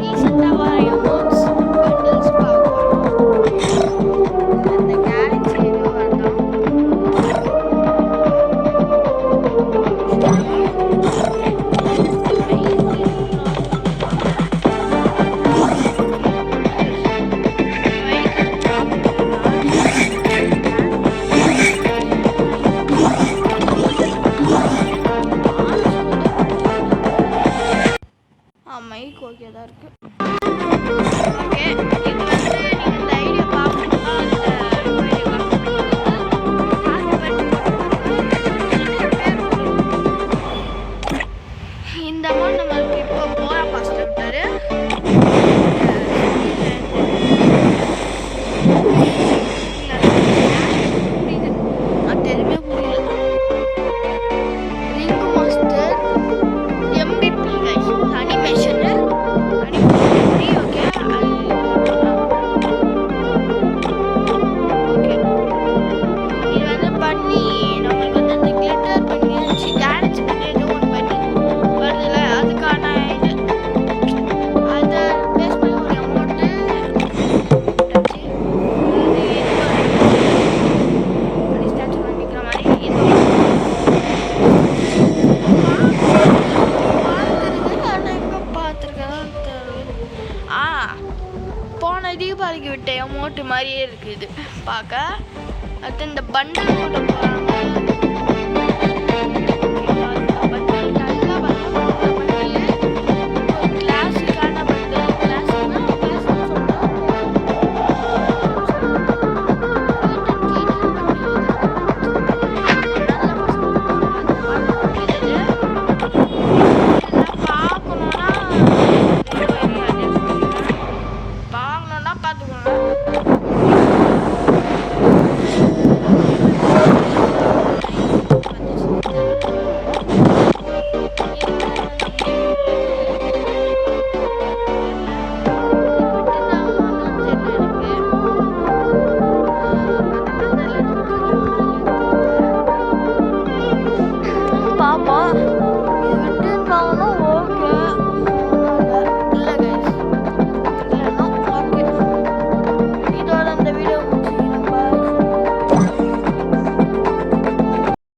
ரீசெண்டாக வர emotes bundles பார்க்கலாம். அந்த கேலக்ஸி ஏதோ வரலாம். மைக் ஓகே தான் இருக்கு. ஓகே, இது வந்து நீங்கள் இந்த ஐடியா பார்க்கணும்னா இந்த அமௌண்ட் நம்மளுக்கு இப்போ போரா பாஸ்ட் விட்டாரு. புரியுது, அது எதுவுமே புரியல. Link master MVP guys animation okay. Okay, இது வந்து பண்ணி நம்மளுக்கு வந்து அந்த கிளிட்டர் பண்ணி கேலக்ஸி பண்ணி ஏதோ ஒன்று பண்ணி வருதுல்ல, அதுக்கான இது அதை பேஸ் பண்ணி ஒரு அமௌண்ட்டு ஸ்டாச்சு பண்ணிக்கிற மாதிரி இது போன தீபாவளிக்கு விட்ட அமௌண்ட் மாதிரியே இருக்குது பார்க்க. அடுத்து இந்த பண்டல் போட்டு போகிறாங்க.